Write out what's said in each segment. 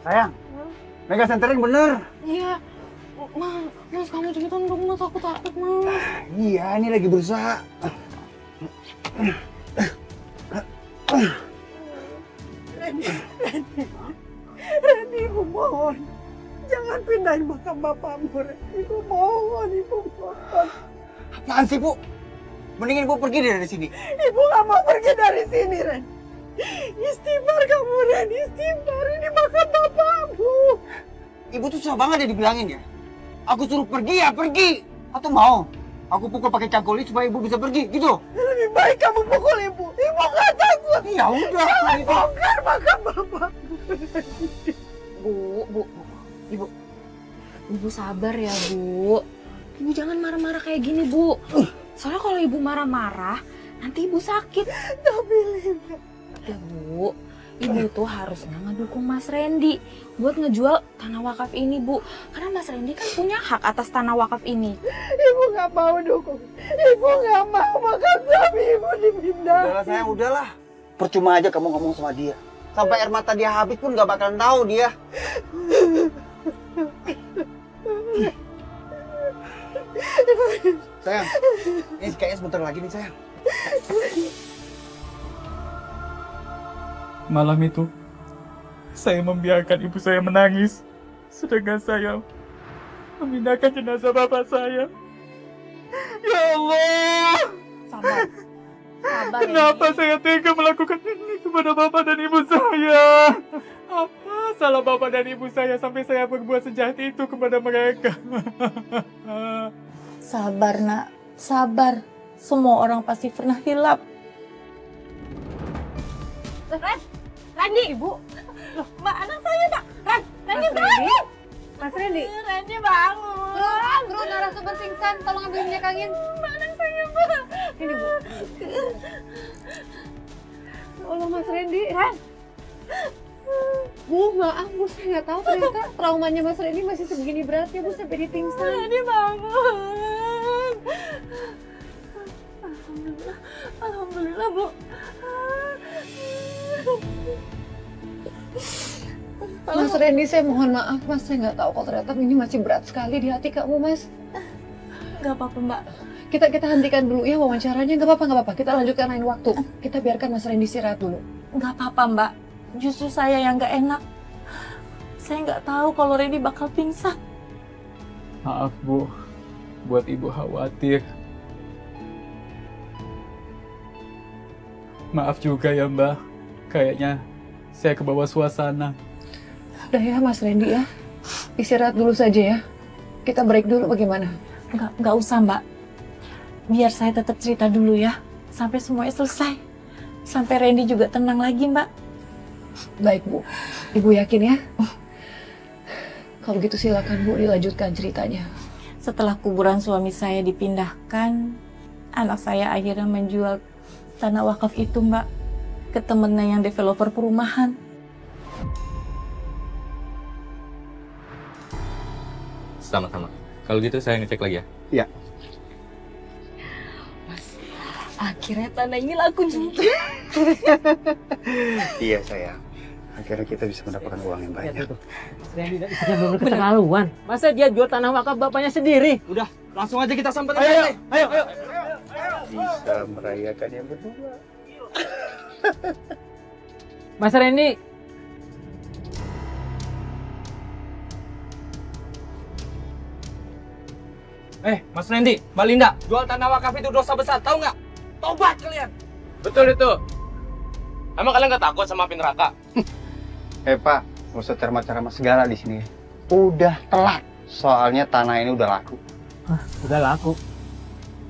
Sayang, mega centering bener. Iya. Mas, kamu cepetan dong, Mas. Aku takut, Mas. Iya, ini lagi berusaha. Reni, ibu mohon. Jangan pindahin makam bapakmu, Reni. Ibu mohon, ibu mohon. Apaan sih, Bu? Mendingin Bu pergi dari sini. Ibu gak mau pergi dari sini, Ren. Istighfar kamu, Ren. Istighfar, ini makam bapakmu. Ibu tuh susah banget ya dibilangin ya. Aku suruh pergi ya pergi. Atau mau aku pukul pakai cangkul ini supaya Ibu bisa pergi, gitu? Lebih baik kamu pukul ibu. Ibu gak takut. Ya udah. Jangan bongkar makam bapakmu. Bu. Ibu sabar ya, Bu. Ibu jangan marah-marah kayak gini, Bu. Soalnya kalau Ibu marah-marah, nanti Ibu sakit. Tapi Lina. Ya, Bu. Ibu tuh harusnya ngedukung Mas Randy buat ngejual tanah wakaf ini, Bu. Karena Mas Randy kan punya hak atas tanah wakaf ini. Ibu gak mau dukung. Ibu gak mau makam suami ibu dipindah. Udahlah sayang, udahlah. Percuma aja kamu ngomong sama dia. Sampai air mata dia habis pun gak bakalan tahu dia. Sayang, ini kayaknya sebentar lagi nih sayang. Malam itu, saya membiarkan ibu saya menangis, sedangkan saya memindahkan jenazah bapak saya. Ya Allah! Sabar. Sabar, Kenapa Randy. saya tega melakukan ini kepada bapak dan ibu saya? Apa salah bapak dan ibu saya sampai saya berbuat sejahat itu kepada mereka? Sabar, Nak. Sabar. Semua orang pasti pernah hilap. Randy, Ibu. Loh, Mbak, anak saya, Mbak. Randy bangun. Mas Reni. Randy bangun. Bro, narasumber pingsan, tolong ambil minyak angin. Anak saya, Mbak. Ini Bu. Ya Allah Mas Randy. Bu, maaf Bu, saya nggak tahu ternyata traumanya Mas Randy masih segini beratnya Bu sampai di pingsan. Randy bangun. Alhamdulillah, Bu. Mas Randy, saya mohon maaf Mas, saya nggak tahu kalau ternyata ini masih berat sekali di hati kamu Mas. Gak apa-apa, Mbak. Kita hentikan dulu ya wawancaranya, nggak apa-apa. Kita lanjutkan lain waktu. Kita biarkan Mas Randy istirahat dulu. Gak apa-apa, Mbak. Justru saya yang gak enak. Saya gak tahu kalau Randy bakal pingsan. Maaf, Bu. Buat ibu khawatir. Maaf juga ya, Mbak. Kayaknya saya kebawa suasana. Udah ya Mas Randy ya, istirahat dulu saja ya. Kita break dulu bagaimana? Gak usah, Mbak. Biar saya tetap cerita dulu ya. Sampai semuanya selesai. Sampai Randy juga tenang lagi, Mbak. Baik Bu, Ibu yakin ya? Kalau gitu silakan Bu dilanjutkan ceritanya. Setelah kuburan suami saya dipindahkan, anak saya akhirnya menjual tanah wakaf itu, Mbak, ke temennya yang developer perumahan. Sama-sama. Kalau gitu saya ngecek lagi ya. Iya. Akhirnya tanah ini laku juga. Iya sayang. Akhirnya kita bisa mendapatkan uang yang banyak. Randy dan istrinya belum keterlaluan. Masa dia jual tanah wakaf bapaknya sendiri? Udah, langsung aja kita samperin. Ayo. Bisa merayakan yang berdua. Mas Randy, Mas Randy, Mbak Linda, jual tanah wakaf itu dosa besar, tahu nggak? Tobat kalian. Betul itu. Emang kalian nggak takut sama api neraka? Pak, nggak usah ceramah-ceramah segala di sini. Udah telat. Soalnya tanah ini udah laku. udah laku.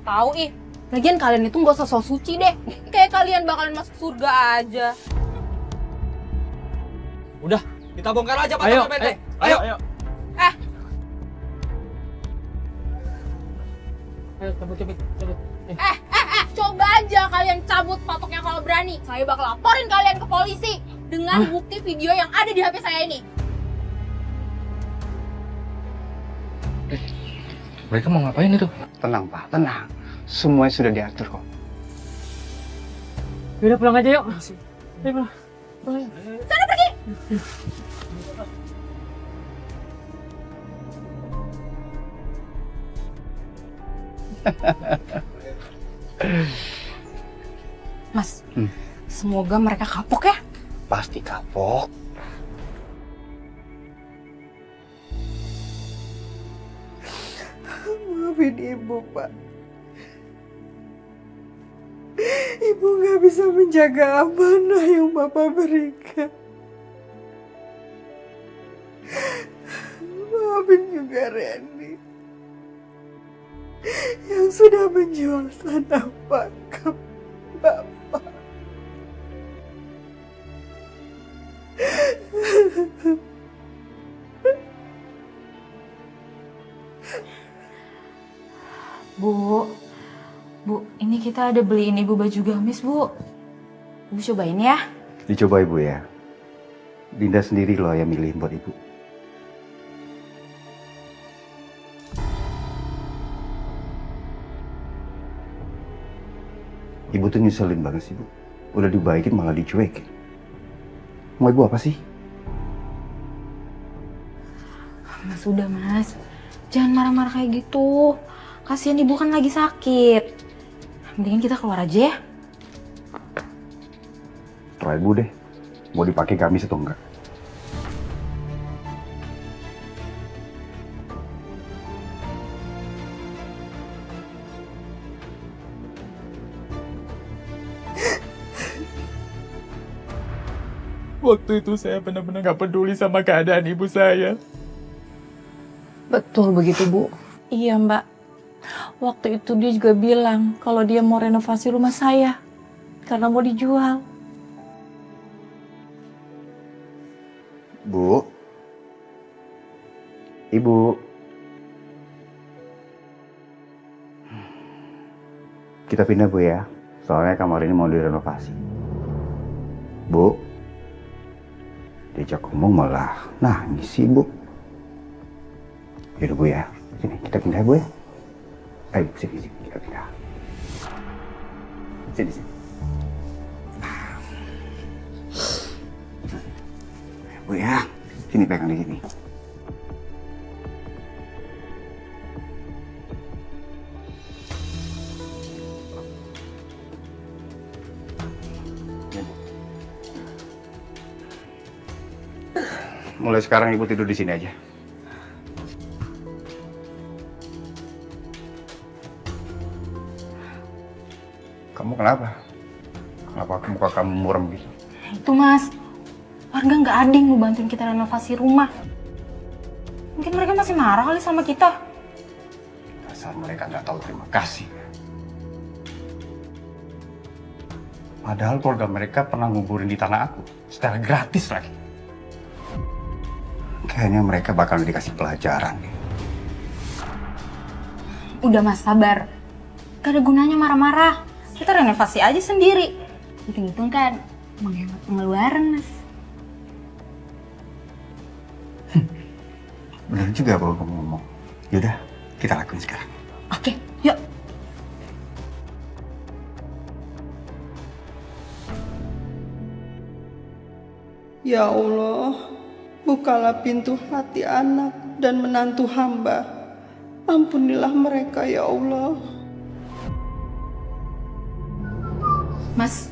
Tahu ih. Lagian kalian itu nggak usah sok suci deh. Kayak kalian bakalan masuk surga aja. Udah, kita bongkar aja Ayo, patoknya PT. Ayo. Ayo, cabut. Coba aja kalian cabut patoknya kalau berani. Saya bakal laporin kalian ke polisi dengan bukti video yang ada di HP saya ini. Mereka mau ngapain itu? Tenang Pak, tenang. Semuanya sudah diatur kok. Udah pulang aja yuk. Ayo pulang. Sana pergi! Mas, semoga mereka kapok ya. Pasti kapok. Maafin ibu, Pak. Ibu nggak bisa menjaga amanah yang Bapak berikan. Maafin juga Randy yang sudah menjual tanah wakaf Bapak. Bu, ini kita ada beliin ibu baju gamis, Bu. Ibu cobain ya. Dicoba ibu ya. Dinda sendiri loh yang milihin buat ibu. Ibu tuh nyuselin banget sih, Bu. Udah dibaikin malah dicuekin. Mau ibu apa sih? Mas, udah Mas. Jangan marah-marah kayak gitu. Kasihan ibu kan lagi sakit. Mendingan kita keluar aja ya. Terserah ibu deh. Mau dipakai gamis atau enggak? Waktu itu saya benar-benar gak peduli sama keadaan ibu saya. Betul begitu, Bu. Iya, Mbak. Waktu itu dia juga bilang kalau dia mau renovasi rumah saya karena mau dijual. Bu. Ibu. Kita pindah, Bu ya. Soalnya kamar ini mau direnovasi. Bu. Diajak ngomong malah nangis sih, Bu. Yaudah, Bu ya. Sini, kita pindah, Bu ya. Ayo, sini, kita pindah. Sini. Bu ya, sini pegang di sini. Mulai sekarang ibu tidur di sini aja. Kamu kenapa? Kenapa muka kamu muram gitu? Itu Mas, warga nggak ada yang mau bantuin kita renovasi rumah. Mungkin mereka masih marah kali sama kita. Dasar mereka nggak tahu terima kasih. Padahal keluarga mereka pernah nguburin di tanah aku secara gratis lagi. Kayaknya mereka bakal dikasih pelajaran nih. Udah Mas, sabar. Gak ada gunanya marah-marah. Kita renovasi aja sendiri. Hitung-hitung kan menghemat pengeluaran, Mas. Bener juga baru kamu ngomong. Yaudah, kita lakuin sekarang. Oke, yuk. Ya Allah, bukalah pintu hati anak dan menantu hamba. Ampunilah mereka ya Allah. Mas,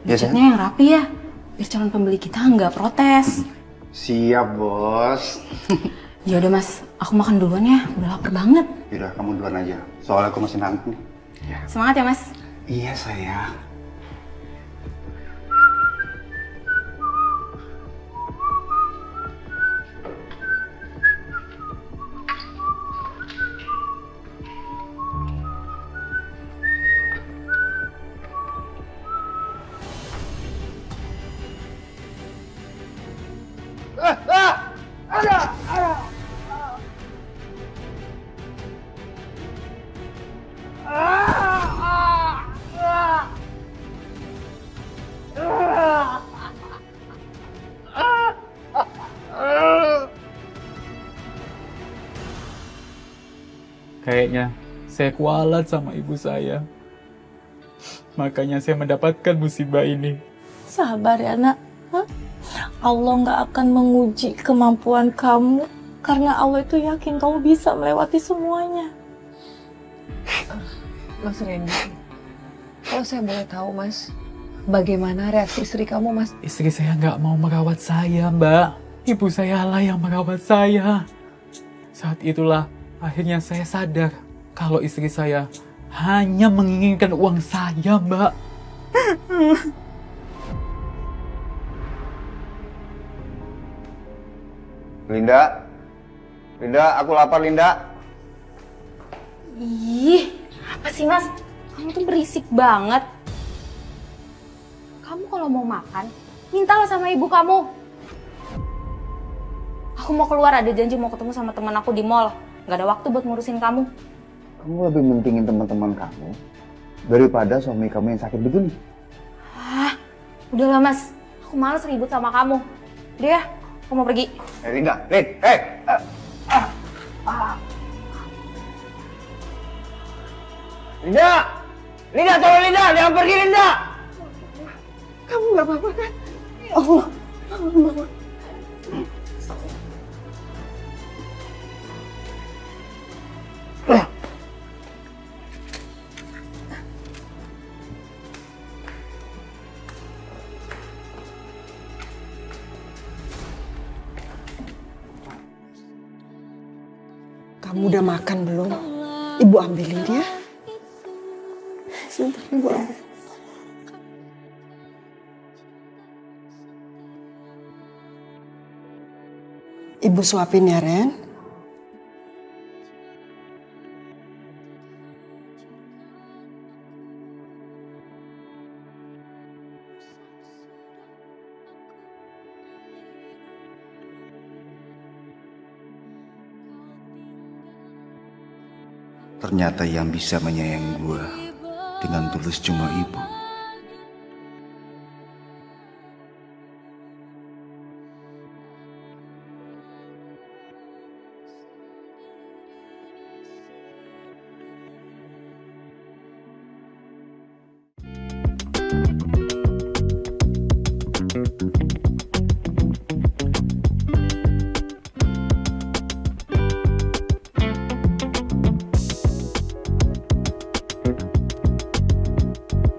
Ya, catnya yang rapi ya. Biar calon pembeli kita nggak protes. Siap, Bos. Ya udah Mas, aku makan duluan ya. Udah lapar banget. Yaudah, kamu duluan aja. Soalnya aku masih nangis nih. Semangat ya Mas. Iya, sayang. Kayaknya saya kualat sama ibu saya. Makanya saya mendapatkan musibah ini. Sabar ya, Nak. Hah? Allah nggak akan menguji kemampuan kamu karena Allah itu yakin kamu bisa melewati semuanya. Mas Randy, kalau saya boleh tahu Mas, bagaimana reaksi istri kamu Mas? Istri saya nggak mau merawat saya, Mbak. Ibu saya lah yang merawat saya. Saat itulah akhirnya saya sadar kalau istri saya hanya menginginkan uang saya, Mbak. Linda, aku lapar, Linda. Ih, apa sih mas? Kamu tuh berisik banget. Kamu kalau mau makan, mintalah sama ibu kamu. Aku mau keluar, ada janji mau ketemu sama teman aku di mall. Gak ada waktu buat ngurusin kamu. Kamu lebih mentingin teman-teman kamu daripada suami kamu yang sakit begini. Ah, udahlah mas. Aku males ribut sama kamu. Udah ya, aku mau pergi. Linda, Linda, tolong Linda, jangan pergi Linda. Kamu nggak apa-apa kan? Kamu udah makan belum? Ibu ambilin ya. Sebentar, Ibu ambil. Ibu suapin ya, Ren. Ternyata yang bisa menyayangi gue dengan tulus cuma ibu.